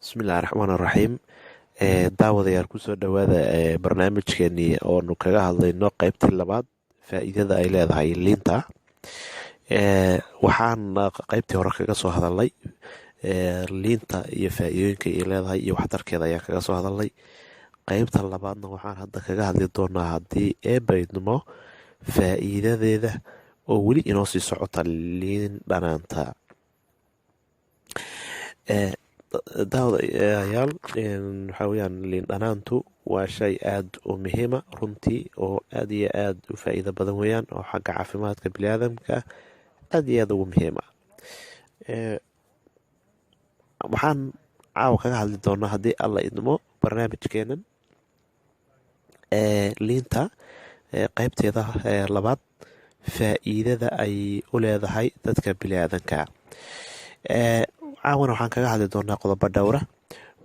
Bismillahi raxmaani raxiim. Daawadayaal kusoo dhawaada barnaamijkeenii oonu kaga hadlayno qeybtii labaad faa'iidada ay leedahay liinta. Waxaan qeybtii hore kaga soo hadalnay liinta iyo faa'iidooyinka ay leedahay iyo waxtarkeeda ayaan kaga soo hadalnay. Qeybta labaadna waxaan hadda kaga hadli doonaa haddii eebaydmo faa'iidadeeda oo weli inoo sii socota liin dhanaanta. Daawadayaal, waxaa weyaan liin dhanaantu waa shay aad u muhiima runtii, oo aad iyo aad u faa'iido badan weyaan, oo xagga caafimaadka biniaadamka aad iyo aad ugu muhiima. Waxaan caawa kaga hadli doonaa haddii alla idmo barnaamijkeenan liinta qeybteeda labaad faa'iidada ay u leedahay dadka biniaadanka. Caawana waxaan kaga hadli doonaa qodobo dhowra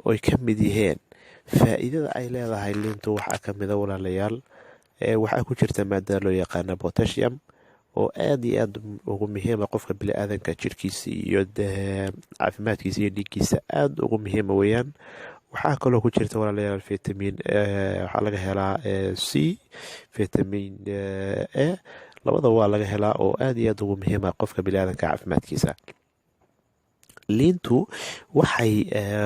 oy ka mid yihiin faa'iidada ay leedahay liintu. Waxaa ka mida walaalayaal, waxaa ku jirta maada loo yaqaana potassium oo aad iyo aad ugu muhiima qofka biniaadanka jirkiisa iyo caafimaadkiisa iyo dhiiggiisa aad ugu muhiima weyaan. Waxaa kaloo ku jirta walaalayaal vitamin, waxaa laga helaa c, vitamin a, labadaba waa laga helaa oo aad iyo aad ugu muhiima qofka biniaadanka caafimaadkiisa. Liintu waxay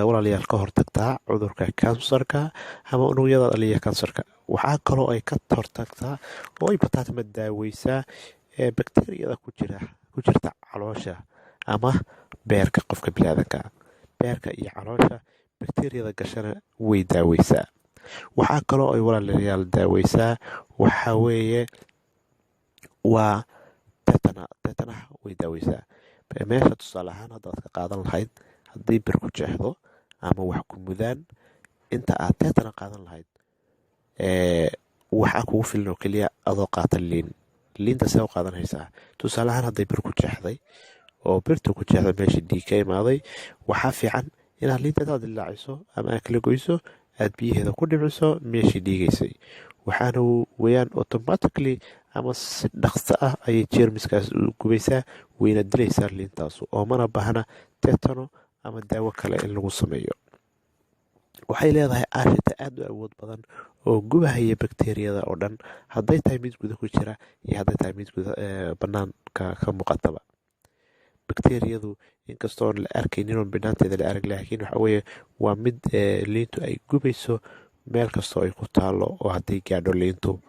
walaalayaal ka hortagtaa cudurka kansarka ama unugyada dhaliya kansarka. Waxaa kaloo ay ka hortagtaa oo ay bataatama daaweysaa bakteriyada ku jirta caloosha ama beerka qofka biniaadanka. Beerka iyo caloosha bakteriyada gashana way daaweysaa. Waxaa kaloo ay walaalayaal daaweysaa, waxaa weeye waa tetanaha way daaweysaa. Meesha tusaale ahaan haddaad ka qaadan lahayd haddii bir ku jeexdo ama wax ku mudaan, inta aad teetana qaadan lahayd waxaa kugu filan oo keliya adoo qaata liinta see u qaadanaysaa. Tusaale ahaan hadday bir ku jeexday oo birta ku jeexda meesha dhiig ka imaaday, waxaa fiican inaad liinta intaad dilaaciso ama aad kala goyso aad biyaheeda ku dhibciso meeshii dhiigaysay. Waxaana weyaan automatically ama si dhaqso ah ayay jeermiskaas u gubaysaa, wayna dilaysaa liintaasu, oo mana baahna tetano ama daawo kale in lagu sameeyo. Waxay leedahay aashita aad u awood badan oo gubahaya bakteriyada oo dhan, hadday tahay mid guda ku jira iyo hadday tahay mid banaanka ka muuqataba. Bakteriyadu inkastoon la arkaynin oo banaanteeda la arag, laakiin waxa weye waa mid liintu ay gubayso meel kastoo ay ku taalo oo hadday gaadho liintu.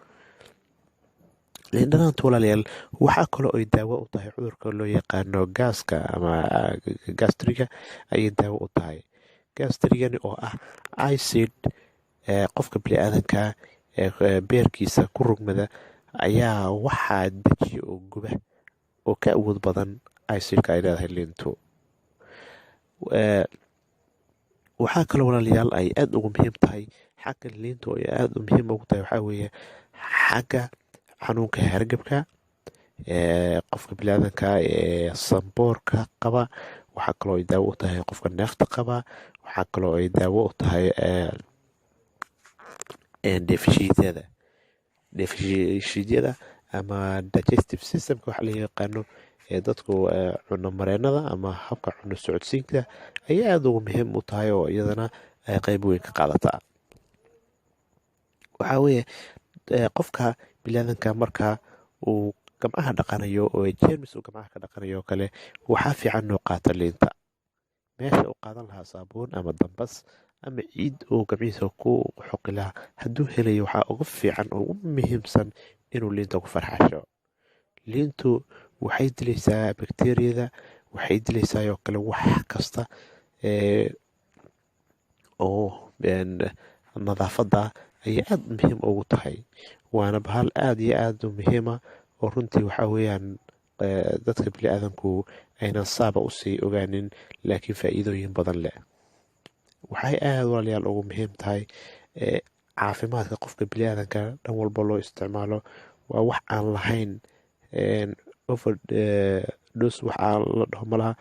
Liin dhanaantu walaalayaal waxaa kaloo ay daawo u tahay cudurka loo yaqaano gaaska ama gastriga ayay daawo u tahay. Gastrigani oo ah acid qofka biniaadanka beerkiisa ku rugmada ayaa waxaa dejiya oo guba oo ka awood badan acidka ay leedahay liintu. Waxaa kaloo walaalayaal ay aad ugu muhiim tahay xagga liintu ay aad u muhiim ugu tahay, waxaa weeye xagga xanuunka hargabka qofka biniaadanka sanboorka qaba. Waxaa kaloo ay daawo u tahay qofka neefta qaba. waxaa kaloo ay daawo u tahay dheefshiidyada ama digestive systemka waxa la yaqaano dadku cuno mareenada ama habka cuno socodsiinka ayaa aad ugu muhiim u tahay oo iyadana qeyb weyn ka qaadataa. Waxaa weeye qofka biniaadanka marka uu gamcaha dhaqanayo oo jeermis uu gamcaha ka dhaqanayo oo kale, waxaa fiican inuu qaato liinta. Meesha uu qaadan lahaa saabuun ama dambas ama ciid uu gamcihiisa ku xoqi lahaa, hadduu helayo waxaa ugu fiican oo ugu muhiimsan inuu liinta ku farxasho. Liintu waxay dilaysaa bakteriyada, waxay dilaysaa oo kale wax kasta oo nadaafada ayay aad muhiim ugu tahay. Waana bahal aad iyo aad u muhiima oo runtii waxaa weyaan dadka biniaadanku aynan saaba usii ogaanin, laakiin faa'iidooyin badan leh. Waxay aad walaalayaal ugu muhiim tahay caafimaadka qofka biniaadanka dhan walba loo isticmaalo. Waa wax aan lahayn overdose, waxaa la dhaho malaha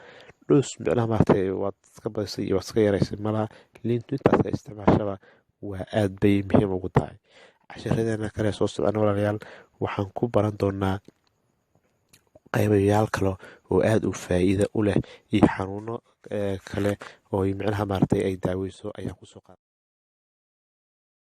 dhoos, micnaha maaragtay waad iska badisay iyo waad iska yaraysay malaha. liintu intaas ka isticmaashaba waa aad bay muhiim ugu tahay. Cashiradeena kale soo socdaan walaalayaal waxaan ku baran doonaa qaybayaal kale oo aad u faa'iido u leh iyo xanuuno kale oo micnaha maaragtay ay daaweyso ayaan kusoo qaada.